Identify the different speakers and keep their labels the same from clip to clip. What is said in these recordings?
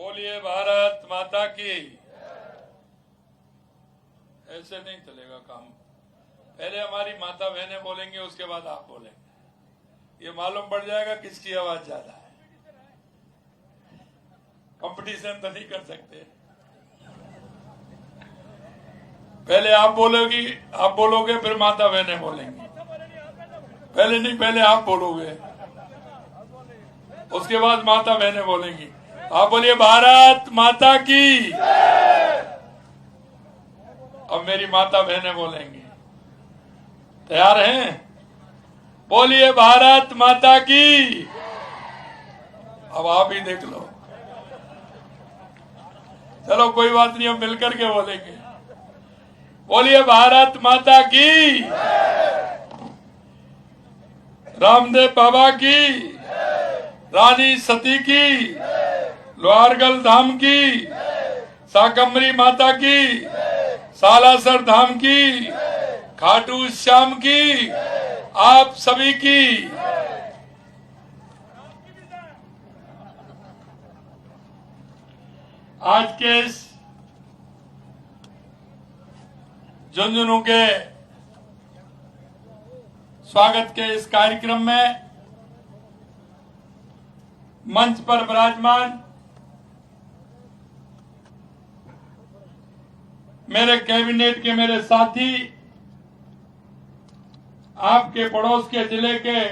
Speaker 1: बोलिए भारत माता की। ऐसे नहीं चलेगा काम। पहले हमारी माता बहनें बोलेंगे, उसके बाद आप बोलेंगे। ये मालूम पड़ जाएगा किसकी आवाज ज्यादा है। कंपटीशन तो नहीं कर सकते। पहले आप बोलोगे फिर माता बहनें बोलेंगी। पहले नहीं, पहले आप बोलोगे, उसके बाद माता बहनें बोलेंगी। आप बोलिए भारत माता की। अब मेरी माता बहनें बोलेंगी। तैयार हैं? बोलिए भारत माता की। अब आप ही देख लो। चलो कोई बात नहीं, हम मिलकर के बोलेंगे। बोलिए भारत माता की। रामदेव बाबा की, रानी सती की, लोहारगल धाम की, शाकंभरी माता की, सालासर धाम की, खाटू श्याम की, आप सभी की। आज के इस झुंझुनू के स्वागत के इस कार्यक्रम में मंच पर विराजमान मेरे कैबिनेट के मेरे साथी, आपके पड़ोस के जिले के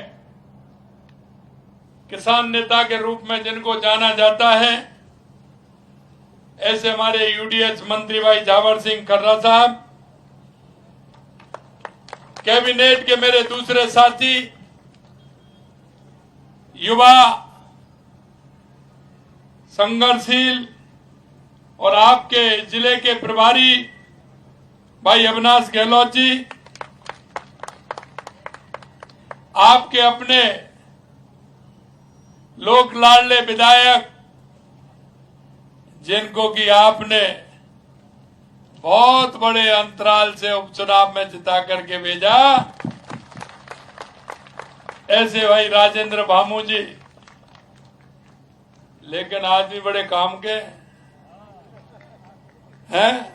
Speaker 1: किसान नेता के रूप में जिनको जाना जाता है, ऐसे हमारे यूडीएच मंत्री भाई जावर सिंह खर्रा साहब, कैबिनेट के मेरे दूसरे साथी, युवा संघर्षशील और आपके जिले के प्रभारी भाई अविनाश गहलोत जी, आपके अपने लोक लाडले विधायक जिनको कि आपने बहुत बड़े अंतराल से उपचुनाव में जिता करके भेजा, ऐसे भाई राजेंद्र भामू जी, लेकिन आदमी बड़े काम के हैं।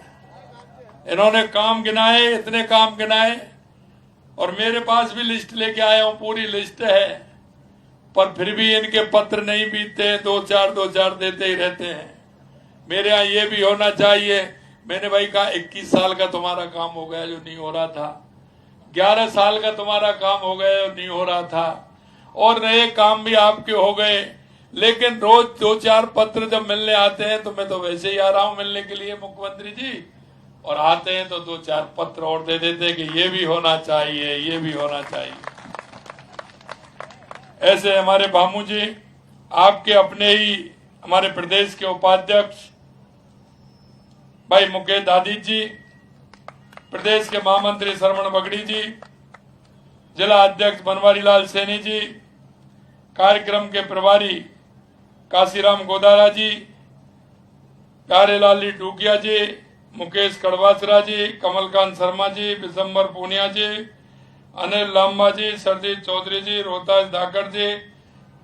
Speaker 1: इन्होंने काम गिनाए, इतने काम गिनाए, और मेरे पास भी लिस्ट लेके आया हूं, पूरी लिस्ट है, पर फिर भी इनके पत्र नहीं बीतते, दो चार देते ही रहते हैं। मेरे यहाँ ये भी होना चाहिए। मैंने भाई कहा 21 साल का तुम्हारा काम हो गया जो नहीं हो रहा था, 11 साल का तुम्हारा काम हो गया जो नहीं हो रहा था, और नए काम भी आपके हो गए, लेकिन रोज 2-4 पत्र जब मिलने आते हैं तो मैं तो वैसे ही आ रहा हूं मिलने के लिए मुख्यमंत्री जी, और आते हैं तो 2-4 पत्र और दे देते कि ये भी होना चाहिए, ये भी होना चाहिए। ऐसे हमारे भामू जी, आपके अपने ही हमारे प्रदेश के उपाध्यक्ष भाई मुकेश आदित्य जी, प्रदेश के महामंत्री श्रवण बगड़ी जी, जिला अध्यक्ष बनवारी लाल सैनी जी, कार्यक्रम के प्रभारी काशीराम गोदारा जी, प्यारेलाल डूकिया जी, मुकेश कड़वासरा जी, कमलकांत शर्मा जी, विशंबर पूनिया जी, अनिल लांबा जी, सरजीत चौधरी जी, रोहतास धाकर जी,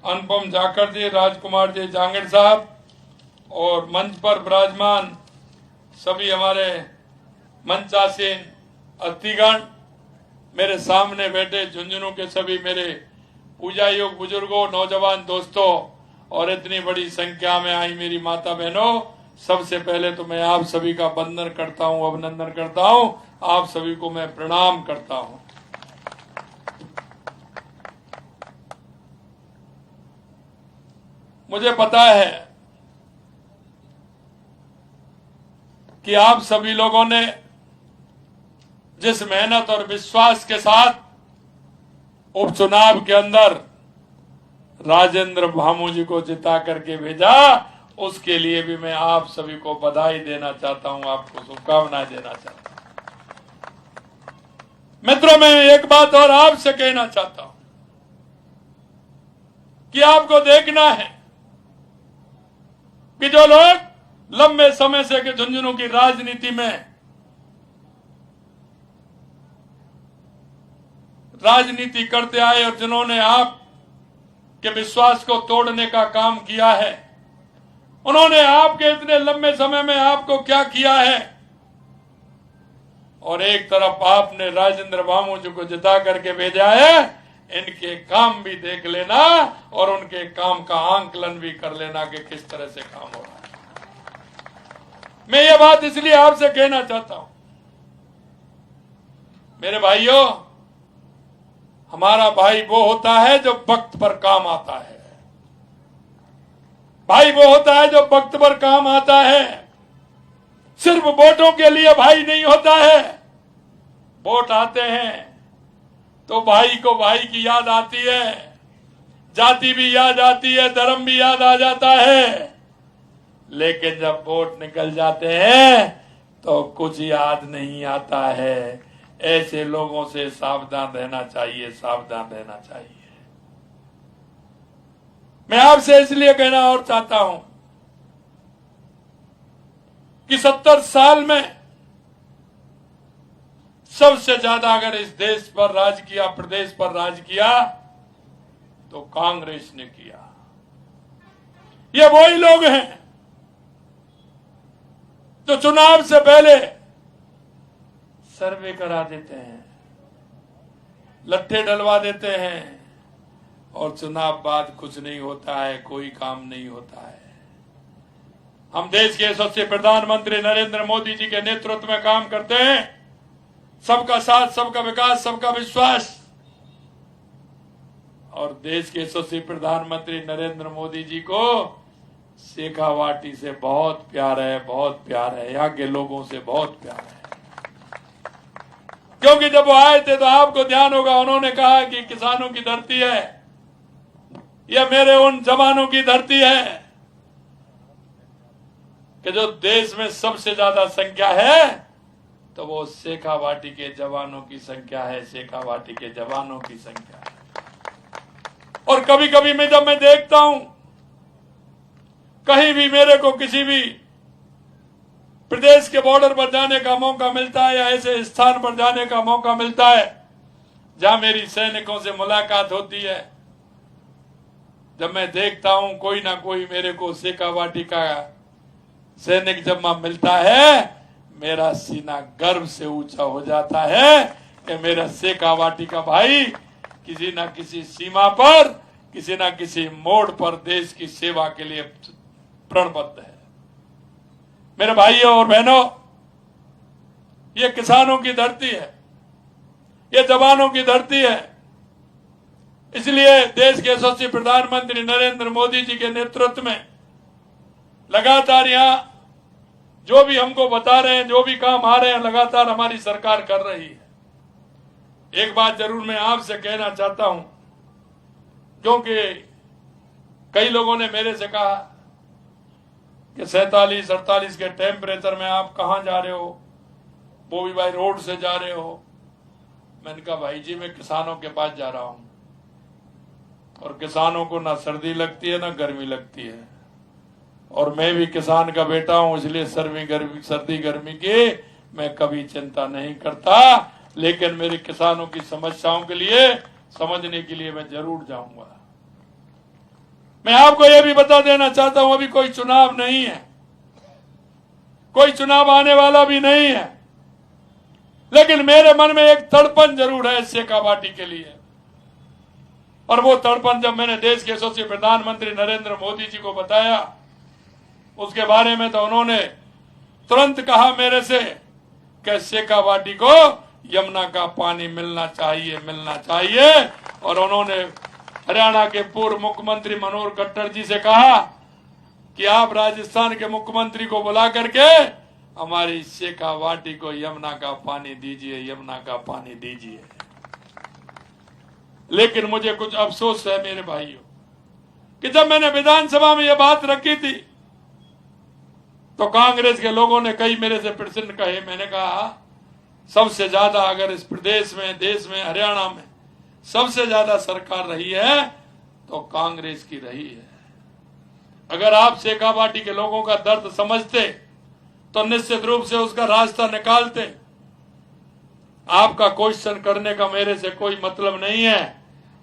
Speaker 1: अनुपम जाकर जी, राजकुमार जी जांगीर साहब, और मंच पर विराजमान सभी हमारे मंचासीन अतिथिगण, मेरे सामने बैठे झुंझुनू के सभी मेरे पूजा योग बुजुर्गों, नौजवान दोस्तों, और इतनी बड़ी संख्या में आई मेरी माता बहनों, सबसे पहले तो मैं आप सभी का वंदन करता हूं, अभिनंदन करता हूं, आप सभी को मैं प्रणाम करता हूं। मुझे पता है कि आप सभी लोगों ने जिस मेहनत और विश्वास के साथ उपचुनाव के अंदर राजेंद्र भामू जी को जिता करके भेजा, उसके लिए भी मैं आप सभी को बधाई देना चाहता हूं, आपको शुभकामनाएं देना चाहता हूं। मित्रों, मैं एक बात और आपसे कहना चाहता हूं कि आपको देखना है कि जो लोग लंबे समय से के झुंझुनू की राजनीति में राजनीति करते आए और जिन्होंने आप के विश्वास को तोड़ने का काम किया है, उन्होंने आपके इतने लंबे समय में आपको क्या किया है। और एक तरफ आपने राजेंद्र भामू जी को जिता करके भेजा है, इनके काम भी देख लेना और उनके काम का आंकलन भी कर लेना कि किस तरह से काम हो रहा है। मैं ये बात इसलिए आपसे कहना चाहता हूं, मेरे भाइयों, हमारा भाई वो होता है जो वक्त पर काम आता है। भाई वो होता है जो वक्त पर काम आता है। सिर्फ वोटों के लिए भाई नहीं होता है। वोट आते हैं तो भाई को भाई की याद आती है, जाति भी याद आती है, धर्म भी याद आ जाता है। लेकिन जब वोट निकल जाते हैं तो कुछ याद नहीं आता है। ऐसे लोगों से सावधान रहना चाहिए, सावधान रहना चाहिए। मैं आपसे इसलिए कहना और चाहता हूं कि 70 साल में सबसे ज्यादा अगर इस देश पर राज किया, प्रदेश पर राज किया, तो कांग्रेस ने किया। ये वही लोग हैं जो चुनाव से पहले सर्वे करा देते हैं, लट्ठे डलवा देते हैं और चुनाव बाद कुछ नहीं होता है, कोई काम नहीं होता है। हम देश के यशस्वी प्रधानमंत्री नरेंद्र मोदी जी के नेतृत्व में काम करते हैं। सबका साथ, सबका विकास, सबका विश्वास। और देश के यशस्वी प्रधानमंत्री नरेंद्र मोदी जी को शेखावाटी से बहुत प्यार है, बहुत प्यार है, यहाँ के लोगों से बहुत प्यार है। क्योंकि जब वो आए थे तो आपको ध्यान होगा, उन्होंने कहा कि किसानों की धरती है, यह मेरे उन जवानों की धरती है कि जो देश में सबसे ज्यादा संख्या है तो वो शेखावाटी के जवानों की संख्या है, शेखावाटी के जवानों की संख्या है। और कभी कभी जब मैं देखता हूं, कहीं भी मेरे को किसी भी प्रदेश के बॉर्डर पर जाने का मौका मिलता है या ऐसे स्थान पर जाने का मौका मिलता है जहां मेरी सैनिकों से मुलाकात होती है, जब मैं देखता हूं कोई ना कोई मेरे को शेखावाटी का सैनिक जब मिलता है, मेरा सीना गर्व से ऊंचा हो जाता है कि मेरा शेखावाटी का भाई किसी ना किसी सीमा पर, किसी ना किसी मोड़ पर देश की सेवा के लिए प्रणबद्ध है। मेरे भाइयों और बहनों, ये किसानों की धरती है, ये जवानों की धरती है। इसलिए देश के यशस्वी प्रधानमंत्री नरेंद्र मोदी जी के नेतृत्व में लगातार यहाँ जो भी हमको बता रहे हैं, जो भी काम आ रहे हैं, लगातार हमारी सरकार कर रही है। एक बात जरूर मैं आपसे कहना चाहता हूं, क्योंकि कई लोगों ने मेरे से कहा कि 47-48 के टेम्परेचर में आप कहां जा रहे हो, वो भी भाई रोड से जा रहे हो। मैंने कहा भाई जी, मैं किसानों के पास जा रहा हूं और किसानों को ना सर्दी लगती है ना गर्मी लगती है, और मैं भी किसान का बेटा हूं, इसलिए सर्दी गर्मी की मैं कभी चिंता नहीं करता। लेकिन मेरे किसानों की समस्याओं के लिए समझने के लिए मैं जरूर जाऊंगा। मैं आपको यह भी बता देना चाहता हूं, अभी कोई चुनाव नहीं है, कोई चुनाव आने वाला भी नहीं है, लेकिन मेरे मन में एक तड़पन जरूर है शेखावाटी के लिए। और वो तड़पन जब मैंने देश के यशस्वी प्रधानमंत्री नरेंद्र मोदी जी को बताया, उसके बारे में तो उन्होंने तुरंत कहा मेरे से कि शेखावाटी को यमुना का पानी मिलना चाहिए, मिलना चाहिए। और उन्होंने हरियाणा के पूर्व मुख्यमंत्री मनोहर खट्टर जी से कहा कि आप राजस्थान के मुख्यमंत्री को बुला करके हमारी शेखावाटी को यमुना का पानी दीजिए, यमुना का पानी दीजिए। लेकिन मुझे कुछ अफसोस है मेरे भाइयों कि जब मैंने विधानसभा में यह बात रखी थी तो कांग्रेस के लोगों ने कई मेरे से प्रश्न कहे। मैंने कहा सबसे ज्यादा अगर इस प्रदेश में, देश में, हरियाणा में सबसे ज्यादा सरकार रही है तो कांग्रेस की रही है। अगर आप शेखावाटी के लोगों का दर्द समझते तो निश्चित रूप से उसका रास्ता निकालते। आपका क्वेश्चन करने का मेरे से कोई मतलब नहीं है।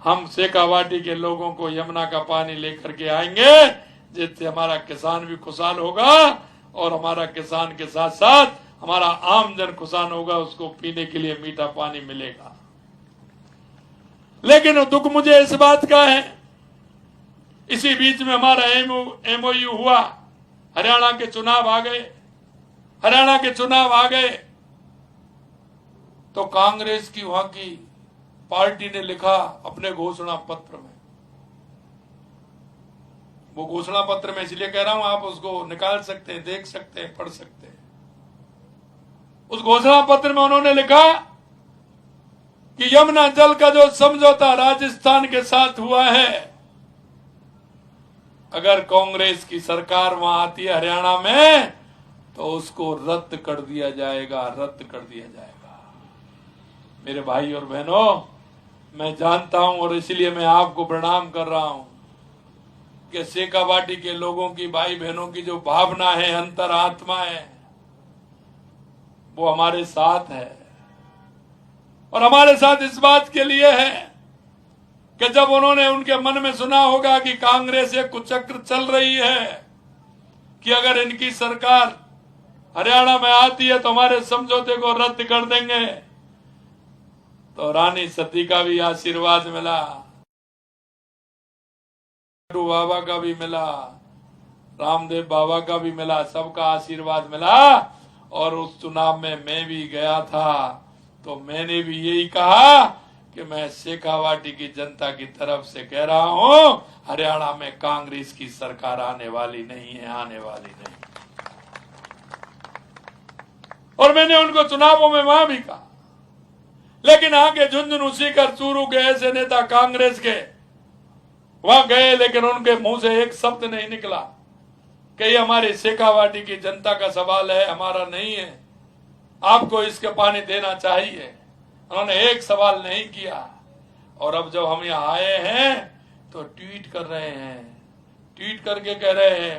Speaker 1: हम शेखावाटी के लोगों को यमुना का पानी लेकर के आएंगे, जिससे हमारा किसान भी खुशहाल होगा और हमारा किसान के साथ साथ हमारा आम जन खुशहाल होगा, उसको पीने के लिए मीठा पानी मिलेगा। लेकिन दुख मुझे इस बात का है, इसी बीच में हमारा एमओयू हुआ, हरियाणा के चुनाव आ गए। हरियाणा के चुनाव आ गए तो कांग्रेस की वहां की पार्टी ने लिखा अपने घोषणा पत्र में, वो घोषणा पत्र में इसलिए कह रहा हूं, आप उसको निकाल सकते हैं, देख सकते हैं, पढ़ सकते हैं। उस घोषणा पत्र में उन्होंने लिखा कि यमुना जल का जो समझौता राजस्थान के साथ हुआ है, अगर कांग्रेस की सरकार वहां आती है हरियाणा में तो उसको रद्द कर दिया जाएगा, रद्द कर दिया जाएगा। मेरे भाई और बहनों, मैं जानता हूं और इसलिए मैं आपको प्रणाम कर रहा हूं कि शेखावाटी के लोगों की, भाई बहनों की जो भावना है, अंतरात्मा है, वो हमारे साथ है। और हमारे साथ इस बात के लिए है कि जब उन्होंने उनके मन में सुना होगा कि कांग्रेस एक कुचक्र चल रही है कि अगर इनकी सरकार हरियाणा में आती है तो हमारे समझौते को रद्द कर देंगे, तो रानी सती का भी आशीर्वाद मिला, बाबा का भी मिला, रामदेव बाबा का भी मिला, सबका आशीर्वाद मिला। और उस चुनाव में मैं भी गया था तो मैंने भी यही कहा कि मैं शेखावाटी की जनता की तरफ से कह रहा हूं, हरियाणा में कांग्रेस की सरकार आने वाली नहीं है, आने वाली नहीं। और मैंने उनको चुनावों में वहां भी कहा। लेकिन आगे झुंझुनू, सीकर, चूरू के ऐसे नेता कांग्रेस के वहां गए, लेकिन उनके मुंह से एक शब्द नहीं निकला कि ये हमारी शेखावाटी की जनता का सवाल है, हमारा नहीं है, आपको इसके पानी देना चाहिए। उन्होंने एक सवाल नहीं किया। और अब जब हम यहाँ आए हैं तो ट्वीट कर रहे हैं, ट्वीट करके कह रहे हैं,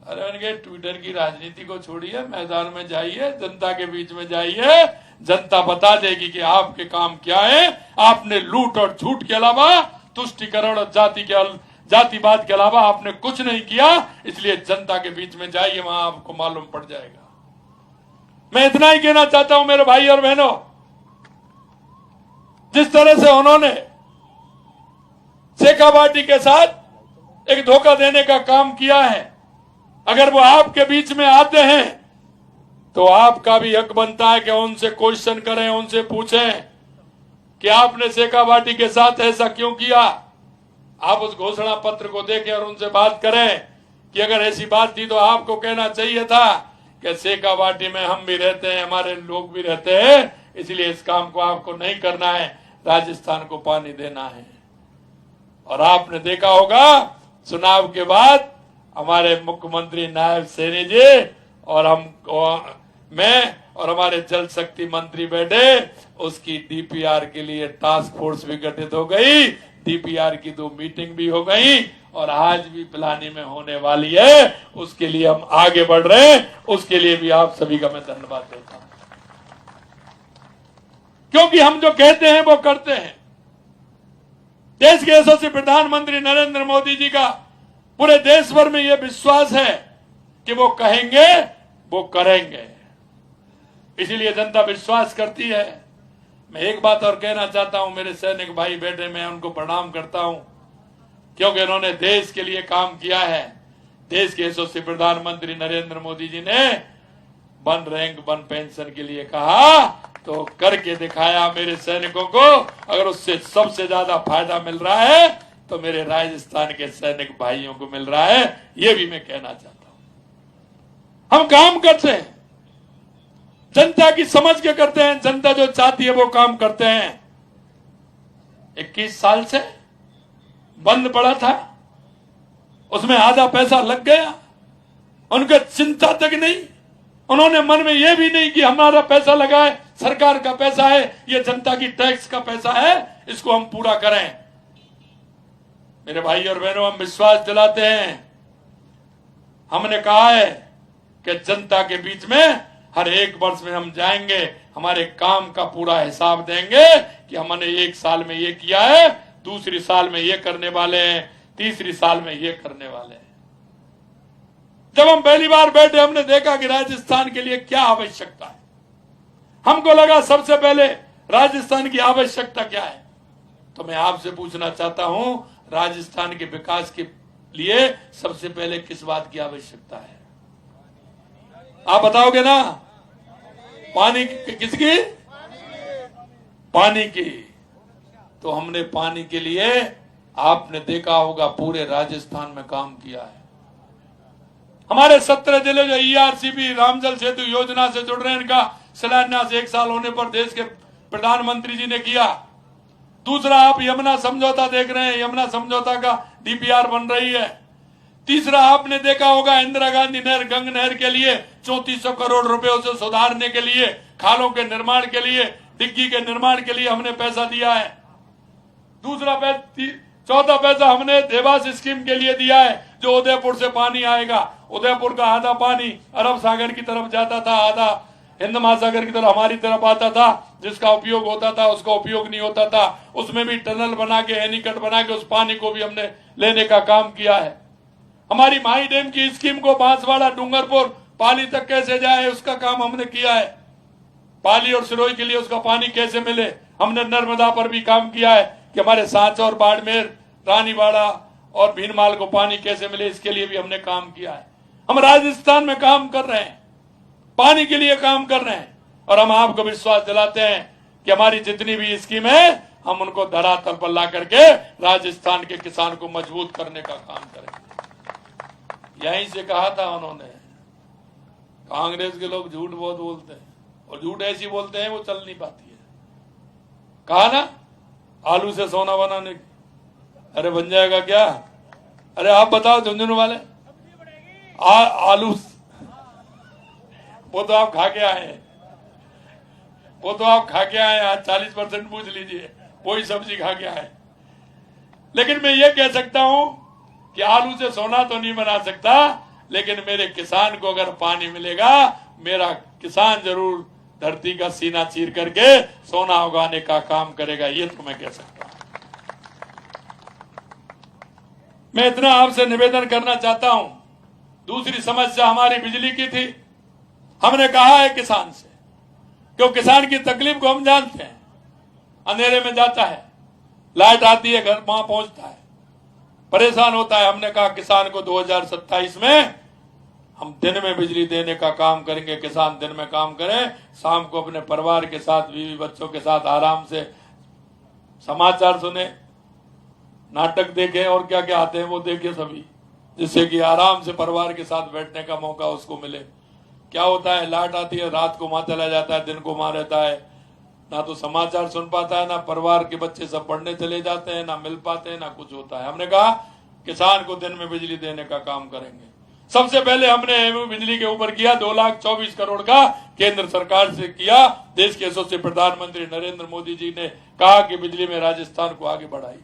Speaker 1: अरे उनके ट्विटर की राजनीति को छोड़िए, मैदान में जाइए, जनता के बीच में जाइए, जनता बता देगी कि आपके काम क्या है। आपने लूट और झूठ के अलावा, तुष्टिकरण और जातिवाद के अलावा आपने कुछ नहीं किया, इसलिए जनता के बीच में जाइए, वहां आपको मालूम पड़ जाएगा। मैं इतना ही कहना चाहता हूं मेरे भाई और बहनों, जिस तरह से उन्होंने शेखावाटी के साथ एक धोखा देने का काम किया है, अगर वो आपके बीच में आते हैं तो आपका भी हक बनता है कि उनसे क्वेश्चन करें, उनसे पूछें कि आपने शेखावाटी के साथ ऐसा क्यों किया। आप उस घोषणा पत्र को देखें और उनसे बात करें कि अगर ऐसी बात थी तो आपको कहना चाहिए था कि शेखावाटी में हम भी रहते हैं, हमारे लोग भी रहते हैं, इसलिए इस काम को आपको नहीं करना है, राजस्थान को पानी देना है। और आपने देखा होगा चुनाव के बाद हमारे मुख्यमंत्री नायब सैनी जी और मैं और हमारे जल शक्ति मंत्री बैठे, उसकी डीपीआर के लिए टास्क फोर्स भी गठित हो गई, डीपीआर की 2 मीटिंग भी हो गई और आज भी पिलानी में होने वाली है। उसके लिए हम आगे बढ़ रहे हैं, उसके लिए भी आप सभी का मैं धन्यवाद देता हूं, क्योंकि हम जो कहते हैं वो करते हैं। देश के यशस्वी प्रधानमंत्री नरेंद्र मोदी जी का पूरे देश भर में यह विश्वास है कि वो कहेंगे वो करेंगे, इसीलिए जनता विश्वास करती है। मैं एक बात और कहना चाहता हूं, मेरे सैनिक भाई बैठे, मैं उनको प्रणाम करता हूं क्योंकि उन्होंने देश के लिए काम किया है। देश के यशस्वी प्रधानमंत्री नरेंद्र मोदी जी ने 1 रैंक 1 पेंशन के लिए कहा तो करके दिखाया। मेरे सैनिकों को अगर उससे सबसे ज्यादा फायदा मिल रहा है तो मेरे राजस्थान के सैनिक भाइयों को मिल रहा है, ये भी मैं कहना चाहता हूं। हम काम करते हैं, जनता की समझ के करते हैं, जनता जो चाहती है वो काम करते हैं। 21 साल से बंद पड़ा था, उसमें आधा पैसा लग गया, उनका चिंता तक नहीं। उन्होंने मन में यह भी नहीं कि हमारा पैसा लगा है, सरकार का पैसा है, ये जनता की टैक्स का पैसा है, इसको हम पूरा करें। मेरे भाई और बहनों, हम विश्वास दिलाते हैं, हमने कहा है कि जनता के बीच में हर 1 वर्ष में हम जाएंगे, हमारे काम का पूरा हिसाब देंगे कि हमने 1 साल में ये किया है, दूसरी साल में ये करने वाले हैं, तीसरी साल में ये करने वाले हैं। जब हम पहली बार बैठे हमने देखा कि राजस्थान के लिए क्या आवश्यकता है। हमको लगा सबसे पहले राजस्थान की आवश्यकता क्या है। तो मैं आपसे पूछना चाहता हूं, राजस्थान के विकास के लिए सबसे पहले किस बात की आवश्यकता है? आप बताओगे ना? पानी किसकी? पानी की। तो हमने पानी के लिए, आपने देखा होगा, पूरे राजस्थान में काम किया है। हमारे 17 जिले जो ERCP रामजल सेतु योजना से जुड़ रहे हैं, इनका शिलान्यास 1 साल होने पर देश के प्रधानमंत्री जी ने किया। दूसरा, आप यमुना समझौता देख रहे हैं, यमुना समझौता का DPR बन रही है। तीसरा, आपने देखा होगा इंदिरा गांधी नहर, गंग नहर के लिए 3400 करोड़ रुपए उसे सुधारने के लिए, खालों के निर्माण के लिए, डिग्गी के निर्माण के लिए हमने पैसा दिया है। दूसरा चौथा पैसा हमने देवास स्कीम के लिए दिया है, जो उदयपुर से पानी आएगा। उदयपुर का आधा पानी अरब सागर की तरफ जाता था, आधा हिंद महासागर की तरफ हमारी तरफ आता था। जिसका उपयोग होता था उसका उपयोग नहीं होता था। उसमें भी टनल बना के, एनीकट बना के उस पानी को भी हमने लेने का काम किया है। हमारी माही डैम की स्कीम को बांसवाड़ा, डूंगरपुर, पाली तक कैसे जाए, उसका काम हमने किया है। पाली और सिरोही के लिए उसका पानी कैसे मिले, हमने नर्मदा पर भी काम किया है कि हमारे सांचौर, बाड़मेर, रानीवाड़ा और भीनमाल को पानी कैसे मिले, इसके लिए भी हमने काम किया है। हम राजस्थान में काम कर रहे हैं, पानी के लिए काम कर रहे हैं, और हम आपको विश्वास दिलाते हैं कि हमारी जितनी भी स्कीम है, हम उनको धरातल पर ला करके राजस्थान के किसान को मजबूत करने का काम करेंगे। यहीं से कहा था उन्होंने, कांग्रेस के लोग झूठ बहुत बोलते हैं, और झूठ ऐसी बोलते हैं वो चल नहीं पाती है। कहा ना आलू से सोना बनाने की, अरे बन जाएगा क्या? अरे आप बताओ झुंझुनू वाले, आलू वो तो आप खा के आए हैं, वो तो आप खा के आए। आज 40% पूछ लीजिए, वही सब्जी खा के आए। लेकिन मैं ये कह सकता हूं कि आलू से सोना तो नहीं बना सकता, लेकिन मेरे किसान को अगर पानी मिलेगा, मेरा किसान जरूर धरती का सीना चीर करके सोना उगाने का काम करेगा, ये तो मैं कह सकता हूं। मैं इतना आपसे निवेदन करना चाहता हूं। दूसरी समस्या हमारी बिजली की थी। हमने कहा है किसान से, क्यों किसान की तकलीफ को हम जानते हैं। अंधेरे में जाता है, लाइट आती है, घर वहां पहुंचता है, परेशान होता है। हमने कहा किसान को 2027 में हम दिन में बिजली देने का काम करेंगे। किसान दिन में काम करें, शाम को अपने परिवार के साथ, बीवी बच्चों के साथ आराम से समाचार सुने, नाटक देखे, और क्या क्या आते हैं वो देखे सभी, जिससे कि आराम से परिवार के साथ बैठने का मौका उसको मिले। क्या होता है, लाइट आती है, रात को वहां चला जाता है, दिन को वहां रहता है, ना तो समाचार सुन पाता है, ना परिवार के बच्चे सब पढ़ने चले जाते हैं, ना मिल पाते हैं, ना कुछ होता है। हमने कहा किसान को दिन में बिजली देने का काम करेंगे। सबसे पहले हमने एमयू बिजली के ऊपर किया, 2,24 करोड़ का केंद्र सरकार से किया। देश के यशस्वी प्रधानमंत्री नरेंद्र मोदी जी ने कहा कि बिजली में राजस्थान को आगे बढ़ाई।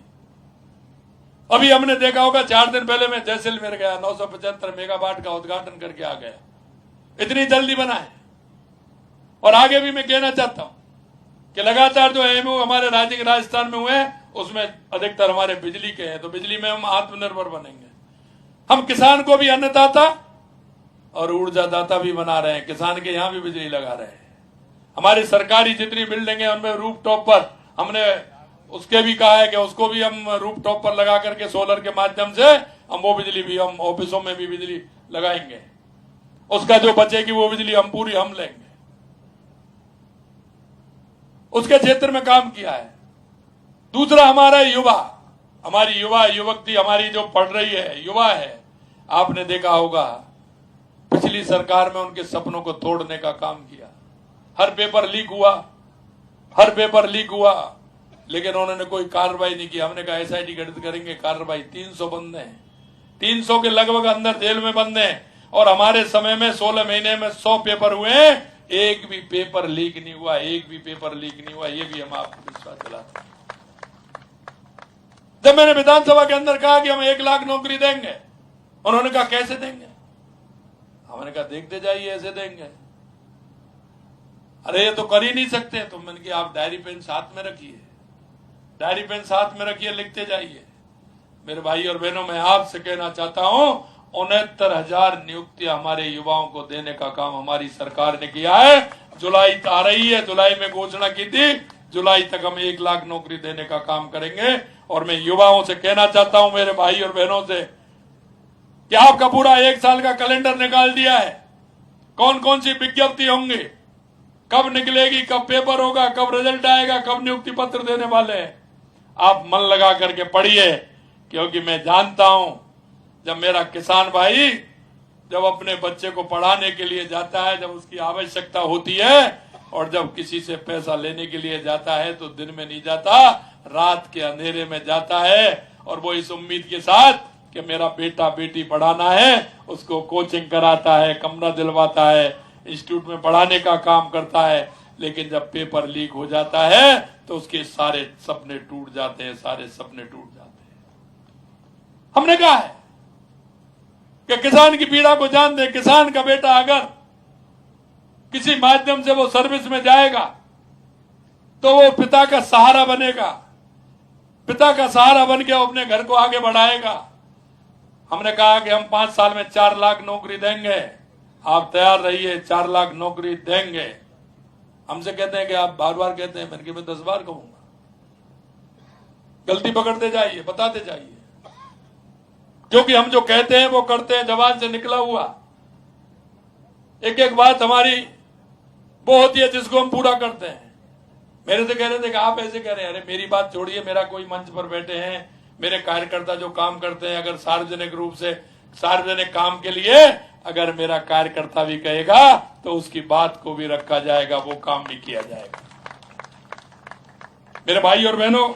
Speaker 1: अभी हमने देखा होगा, 4 दिन पहले मैं जैसलमेर गया, 975 मेगावाट का उद्घाटन करके आ गया। इतनी जल्दी बना है। और आगे भी मैं कहना चाहता हूं कि लगातार जो एमयू हमारे राज्य राजस्थान में हुए हैं, उसमें अधिकतर हमारे बिजली के हैं। तो बिजली में हम आत्मनिर्भर बनेंगे। हम किसान को भी अन्नदाता और ऊर्जादाता भी बना रहे हैं। किसान के यहां भी बिजली लगा रहे हैं। हमारी सरकारी जितनी बिल्डिंग है उनमें रूफटॉप पर हमने उसके भी कहा है कि उसको भी हम रूफटॉप पर लगा करके सोलर के माध्यम से हम वो बिजली भी, हम ऑफिसों में भी बिजली लगाएंगे। उसका जो बचेगी वो बिजली हम पूरी हम लेंगे। उसके क्षेत्र में काम किया है। दूसरा, हमारा युवा, हमारी युवा युवती हमारी जो पढ़ रही है, युवा है, आपने देखा होगा पिछली सरकार में उनके सपनों को तोड़ने का काम किया। हर पेपर लीक हुआ, हर पेपर लीक हुआ, लेकिन उन्होंने कोई कार्रवाई नहीं की। हमने कहा SIT गठित करेंगे, कार्रवाई। 300 बंदे हैं, 300 के लगभग अंदर जेल में बंदे हैं। और हमारे समय में 16 महीने में 100 पेपर हुए हैं, एक भी पेपर लीक नहीं हुआ, एक भी पेपर लीक नहीं हुआ। ये भी हम आपको विश्वास दिलाते हैं। जब मैंने विधानसभा के अंदर कहा कि हम 1 लाख नौकरी देंगे, उन्होंने कहा कैसे देंगे? हमने कहा देखते जाइए, ऐसे देंगे। अरे ये तो कर ही नहीं सकते। तो मैंने कहा आप डायरी पेन साथ में रखिए, डायरी पेन साथ में रखिए, लिखते जाइए। मेरे भाई और बहनों, मैं आपसे कहना चाहता हूं, 69,000 नियुक्तियां हमारे युवाओं को देने का काम हमारी सरकार ने किया है। जुलाई आ रही है, जुलाई में घोषणा की थी, जुलाई तक हम 1 लाख नौकरी देने का काम करेंगे। और मैं युवाओं से कहना चाहता हूं, मेरे भाई और बहनों से, कि आपका पूरा 1 साल का कैलेंडर निकाल दिया है। कौन कौन सी विज्ञप्ति होंगे, कब निकलेगी, कब पेपर होगा, कब रिजल्ट आएगा, कब नियुक्ति पत्र देने वाले हैं। आप मन लगा करके पढ़िए, क्योंकि मैं जानता हूं जब मेरा किसान भाई जब अपने बच्चे को पढ़ाने के लिए जाता है, जब उसकी आवश्यकता होती है, और जब किसी से पैसा लेने के लिए जाता है तो दिन में नहीं जाता, रात के अंधेरे में जाता है। और वो इस उम्मीद के साथ कि मेरा बेटा बेटी पढ़ाना है, उसको कोचिंग कराता है, कमरा दिलवाता है, इंस्टीट्यूट में पढ़ाने का काम करता है। लेकिन जब पेपर लीक हो जाता है तो उसके सारे सपने टूट जाते हैं, सारे सपने टूट जाते हैं। हमने कहा है कि किसान की पीड़ा को जान दे। किसान का बेटा अगर किसी माध्यम से वो सर्विस में जाएगा तो वो पिता का सहारा बनेगा, पिता का सहारा बन के अपने घर को आगे बढ़ाएगा। हमने कहा कि हम 5 साल में 4 लाख नौकरी देंगे, आप तैयार रहिए, 4 लाख नौकरी देंगे। हमसे कहते हैं कि आप बार बार कहते हैं, मैं 10 बार कहूंगा। गलती पकड़ते जाइए, बताते जाइए, क्योंकि हम जो कहते हैं वो करते हैं, जबान से निकला हुआ। एक एक बात हमारी वो होती है जिसको हम पूरा करते हैं। मेरे से कह रहे थे कि आप ऐसे कह रहे हैं। अरे मेरी बात छोड़िए, मेरा कोई मंच पर बैठे हैं, मेरे कार्यकर्ता जो काम करते हैं, अगर सार्वजनिक रूप से सार्वजनिक काम के लिए अगर मेरा कार्यकर्ता भी कहेगा तो उसकी बात को भी रखा जाएगा, वो काम भी किया जाएगा। मेरे भाई और बहनों,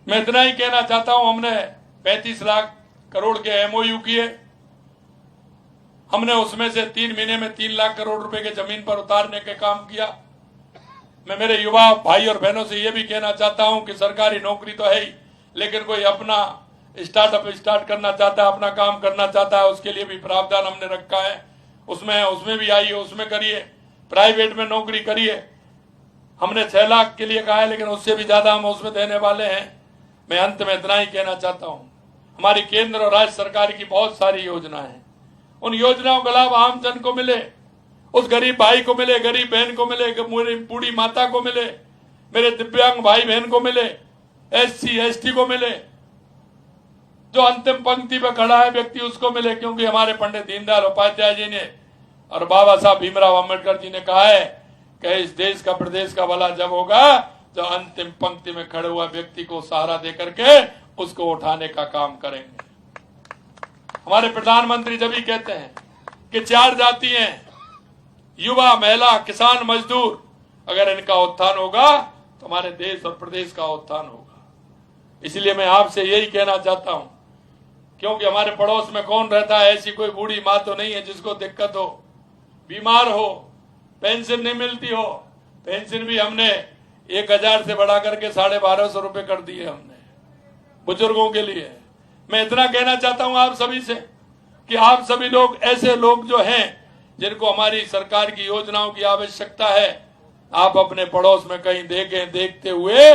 Speaker 1: मैं इतना ही कहना चाहता हूं, हमने 35 लाख करोड़ के एमओयू किए। हमने उसमें से 3 महीने में 3 लाख करोड़ रुपए के जमीन पर उतारने के काम किया। मैं मेरे युवा भाई और बहनों से यह भी कहना चाहता हूं कि सरकारी नौकरी तो है ही, लेकिन कोई अपना स्टार्टअप स्टार्ट करना चाहता है, अपना काम करना चाहता है, उसके लिए भी प्रावधान हमने रखा है। उसमें भी आइए, उसमें करिए, प्राइवेट में नौकरी करिए। हमने 6 लाख के लिए कहा है, लेकिन उससे भी ज्यादा हम उसमें देने वाले हैं। मैं अंत में इतना ही कहना चाहता हूं, हमारी केंद्र और राज्य सरकार की बहुत सारी योजनाएं हैं। उन योजनाओं का लाभ आम जन को मिले, उस गरीब भाई को मिले, गरीब बहन को मिले, मेरी बूढ़ी माता को मिले, मेरे दिव्यांग भाई बहन को मिले, SC ST को मिले, जो अंतिम पंक्ति पे खड़ा है व्यक्ति उसको मिले। क्योंकि हमारे पंडित दीनदयाल उपाध्याय जी ने और बाबा साहब भीमराव अंबेडकर जी ने कहा है कि इस देश का प्रदेश का भला जब होगा जो अंतिम पंक्ति में खड़े हुआ व्यक्ति को सहारा देकर के उसको उठाने का काम करेंगे। हमारे प्रधानमंत्री जब भी कहते हैं कि 4 जाति हैं, युवा, महिला, किसान, मजदूर, अगर इनका उत्थान होगा तो हमारे देश और प्रदेश का उत्थान होगा। इसलिए मैं आपसे यही कहना चाहता हूं, क्योंकि हमारे पड़ोस में कौन रहता है, ऐसी कोई बूढ़ी माँ तो नहीं है जिसको दिक्कत हो, बीमार हो, पेंशन नहीं मिलती हो। पेंशन भी हमने 1000 से बढ़ा करके 1250 रुपए कर दिए हमने बुजुर्गों के लिए। मैं इतना कहना चाहता हूं आप सभी से कि आप सभी लोग ऐसे लोग जो हैं जिनको हमारी सरकार की योजनाओं की आवश्यकता है, आप अपने पड़ोस में कहीं देखें, देखते हुए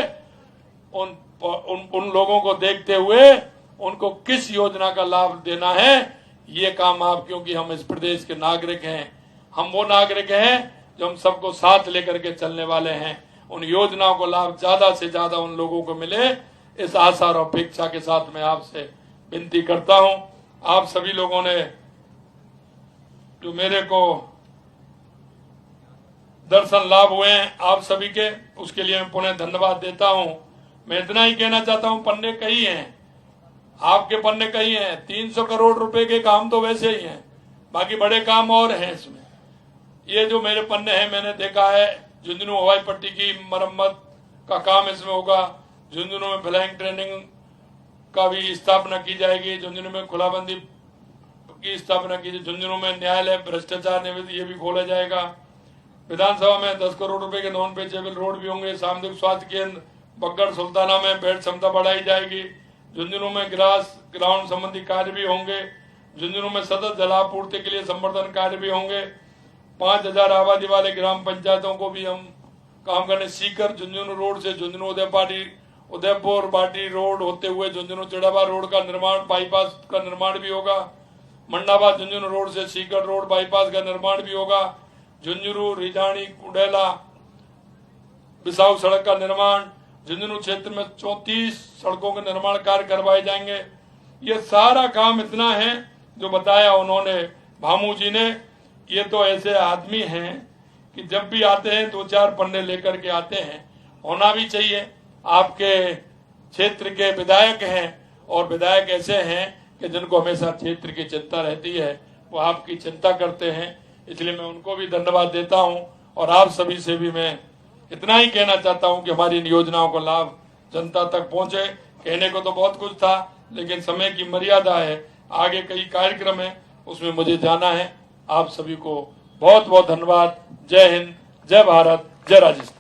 Speaker 1: उन लोगों को देखते हुए उनको किस योजना का लाभ देना है, ये काम आप, क्योंकि हम इस प्रदेश के नागरिक हैं, हम वो नागरिक हैं जो हम सबको साथ लेकर के चलने वाले हैं। उन योजनाओं को लाभ ज्यादा से ज्यादा उन लोगों को मिले, इस आशा और अपेक्षा के साथ मैं आपसे विनती करता हूं। आप सभी लोगों ने जो मेरे को दर्शन लाभ हुए हैं आप सभी के, उसके लिए मैं पुनः धन्यवाद देता हूं। मैं इतना ही कहना चाहता हूं, पन्ने कई हैं, आपके पन्ने कई हैं। 300 करोड़ रुपए के काम तो वैसे ही हैं, बाकी बड़े काम और हैं इसमें। ये जो मेरे पन्ने हैं, मैंने देखा है झुंझुनू हवाई पट्टी की मरम्मत का काम इसमें होगा, झुंझुनू में फ्लाइंग ट्रेनिंग का भी स्थापना की जाएगी, झुंझुनू में खुलाबंदी की स्थापना की जाएगी, झुंझुनू में न्यायालय भ्रष्टाचार निवृत्ति ये भी खोला जाएगा। विधानसभा में 10 करोड़ रुपए के नॉन पेचेबल रोड भी होंगे। सामुदायिक स्वास्थ्य केंद्र बग्गड़ सुल्ताना में बेड क्षमता बढ़ाई जाएगी। झुंझुनू में ग्राउंड संबंधी कार्य भी होंगे। झुंझुनू में सतत जलापूर्ति के लिए संवर्धन कार्य भी होंगे। 5000 आबादी वाले ग्राम पंचायतों को भी हम काम करने। सीकर झुंझुनू रोड से झुंझुनू उदयपुर बाटी रोड होते हुए झुंझुनू चिड़ावा रोड का निर्माण, बाईपास का निर्माण भी होगा। मंडावा झुंझुनू रोड से सीकर रोड बाईपास का निर्माण भी होगा। झुंझुनू रिजाणी कुंडेला बिसाऊ सड़क का निर्माण, झुंझुनू क्षेत्र में 34 सड़कों के निर्माण कार्य करवाए जाएंगे। ये सारा काम इतना है जो बताया उन्होंने भामू जी ने। ये तो ऐसे आदमी हैं कि जब भी आते हैं 2-4 पन्ने लेकर के आते हैं, होना भी चाहिए। आपके क्षेत्र के विधायक हैं और विधायक ऐसे हैं कि जिनको हमेशा क्षेत्र की चिंता रहती है, वो आपकी चिंता करते हैं। इसलिए मैं उनको भी धन्यवाद देता हूं और आप सभी से भी मैं इतना ही कहना चाहता हूं कि हमारी इन योजनाओं का लाभ जनता तक पहुंचे। कहने को तो बहुत कुछ था, लेकिन समय की मर्यादा है, आगे कई कार्यक्रम है, उसमें मुझे जाना है। आप सभी को बहुत बहुत धन्यवाद। जय हिंद, जय भारत, जय राजस्थान।